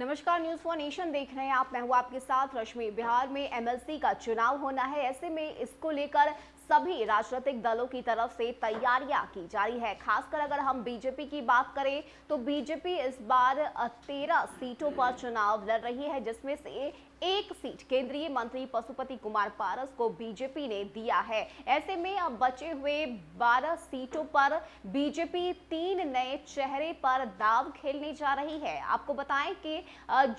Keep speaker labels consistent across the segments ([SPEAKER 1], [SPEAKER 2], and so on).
[SPEAKER 1] नमस्कार, news for nation देख रहे हैं आप। मैं हूं आपके साथ रश्मि। बिहार में एमएलसी का चुनाव होना है, ऐसे में इसको लेकर सभी राजनीतिक दलों की तरफ से तैयारियां की जा रही है। खासकर अगर हम बीजेपी की बात करें तो बीजेपी इस बार 13 सीटों पर चुनाव लड़ रही है, जिसमें से एक सीट केंद्रीय मंत्री पशुपति कुमार पारस को बीजेपी ने दिया है। ऐसे में अब बचे हुए 12 सीटों पर बीजेपी 3 नए चेहरे पर दांव खेलने जा रही है। आपको बताएं कि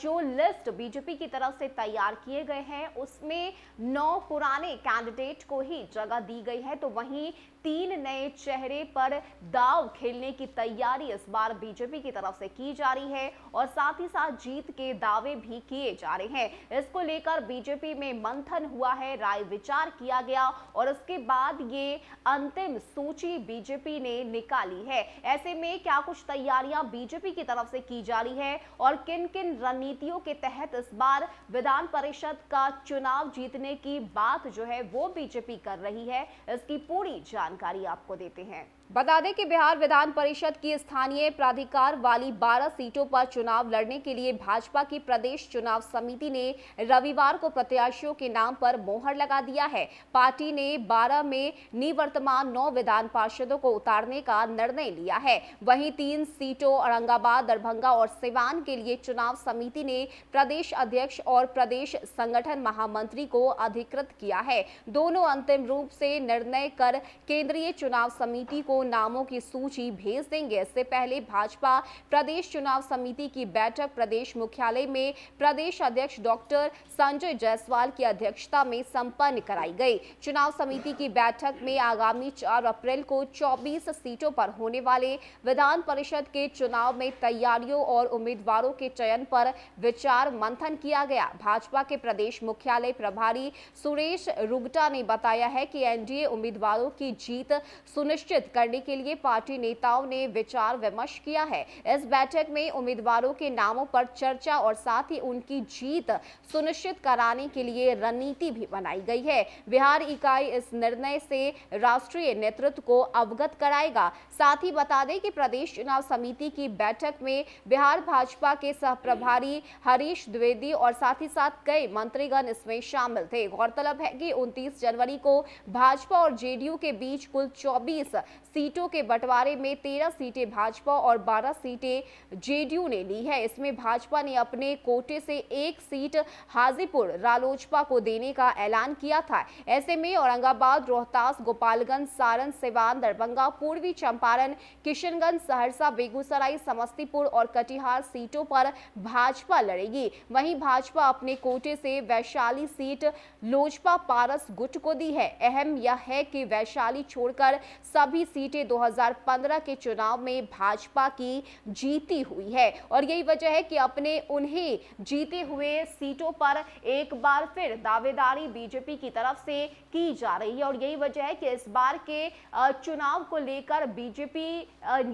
[SPEAKER 1] जो लिस्ट बीजेपी की तरफ से तैयार किए गए हैं उसमें 9 पुराने कैंडिडेट को ही जगह दी गई है, तो वहीं 3 नए चेहरे पर दांव खेलने की तैयारी इस बार बीजेपी की तरफ से की जा रही है और साथ ही साथ जीत के दावे भी किए जा रहे हैं। इसको लेकर बीजेपी में मंथन हुआ है, राय विचार किया गया और उसके बाद ये अंतिम सूची बीजेपी ने निकाली है। ऐसे में क्या कुछ तैयारियां बीजेपी की तरफ से की जा रही है और किन किन रणनीतियों के तहत इस बार विधान परिषद का चुनाव जीतने की बात जो है वो बीजेपी कर रही है, इसकी पूरी जानकारी आपको देते हैं। बता दें कि बिहार विधान परिषद की स्थानीय प्राधिकार वाली 12 सीटों पर चुनाव लड़ने के लिए भाजपा की प्रदेश चुनाव समिति ने रविवार को प्रत्याशियों के नाम पर मोहर लगा दिया है। पार्टी ने 12 में निवर्तमान 9 विधान पार्षदों को उतारने का निर्णय लिया है। वहीं 3 सीटों औरंगाबाद, दरभंगा और सिवान के लिए चुनाव समिति ने प्रदेश अध्यक्ष और प्रदेश संगठन महामंत्री को अधिकृत किया है। दोनों अंतिम रूप से निर्णय कर केंद्रीय चुनाव समिति को नामों की सूची भेज देंगे। इससे पहले भाजपा प्रदेश चुनाव समिति की बैठक प्रदेश मुख्यालय में प्रदेश अध्यक्ष डॉक्टर संजय जायसवाल की अध्यक्षता में संपन्न कराई गई। चुनाव समिति की बैठक में आगामी 4 अप्रैल को 24 सीटों पर होने वाले विधान परिषद के चुनाव में तैयारियों और उम्मीदवारों के चयन पर विचार मंथन किया गया। भाजपा के प्रदेश मुख्यालय प्रभारी सुरेश रुगटा ने बताया है कि एनडीए उम्मीदवारों की जीत सुनिश्चित करने के लिए पार्टी नेताओं ने विचार विमर्श किया है। इस बैठक में उम्मीदवारों के नामों पर चर्चा और साथ ही उनकी जीत सुनिश्चित कराने के लिए रणनीति भी बनाई गई है। बिहार इकाई इस निर्णय से राष्ट्रीय नेतृत्व को अवगत कराएगा। साथ ही बता दें कि प्रदेश चुनाव समिति की बैठक में बिहार भाजपा के सह प्रभारी हरीश द्विवेदी और साथ ही साथ कई मंत्रीगण इसमें शामिल थे। गौरतलब है कि 29 जनवरी को भाजपा और जेडीयू के बीच कुल 24 सीटों के बंटवारे में 13 सीटें भाजपा और 12 सीटें जेडीयू ने ली है। इसमें भाजपा ने अपने कोटे से 1 सीट हाजीपुर रालोजपा को देने का ऐलान किया था। ऐसे में औरंगाबाद, रोहतास, गोपालगंज, सारण, सिवान, दरभंगा, पूर्वी चंपारण, किशनगंज, सहरसा, बेगूसराय, समस्तीपुर और कटिहार सीटों पर भाजपा लड़ेगी। वहीं भाजपा अपने कोटे से वैशाली सीट लोजपा पारस गुट को दी है। अहम यह है कि वैशाली छोड़कर सभी सीटें 2015 के चुनाव में भाजपा की जीती हुई है और यही वजह है कि अपने उन्हें जीते हुए सीटों पर एक बार फिर दावेदारी बीजेपी की तरफ से की जा रही है और यही वजह है कि इस बार के चुनाव को लेकर बीजेपी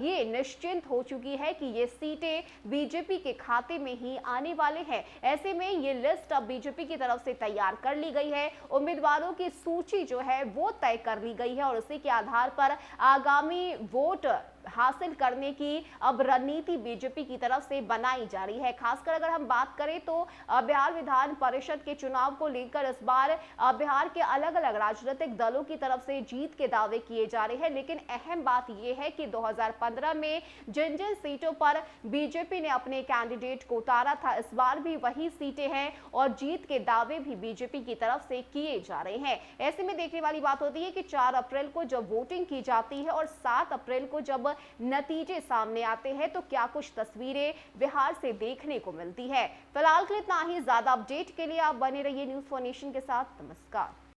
[SPEAKER 1] ये निश्चिंत हो चुकी है कि ये सीटें बीजेपी के खाते में ही आने वाले हैं। ऐसे में ये लिस्ट अब बीजेपी की तरफ से तैयार कर ली गई है, उम्मीदवारों की सूची जो है वो तय कर ली गई है और उसी के आधार पर आगामी वोट हासिल करने की अब रणनीति बीजेपी की तरफ से बनाई जा रही है। खासकर अगर हम बात करें तो बिहार विधान परिषद के चुनाव को लेकर इस बार बिहार के अलग अलग राजनीतिक दलों की तरफ से जीत के दावे किए जा रहे हैं, लेकिन अहम बात यह है कि 2015 में जिन जिन सीटों पर बीजेपी ने अपने कैंडिडेट को उतारा था, इस बार भी वही सीटें हैं और जीत के दावे भी बीजेपी की तरफ से किए जा रहे हैं। ऐसे में देखने वाली बात होती है कि 4 अप्रैल को जब वोटिंग की जाती है और 7 अप्रैल को जब नतीजे सामने आते हैं तो क्या कुछ तस्वीरें बिहार से देखने को मिलती है। फिलहाल के लिए इतना ही। ज्यादा अपडेट के लिए आप बने रहिए न्यूज फॉर नेशन के साथ। नमस्कार।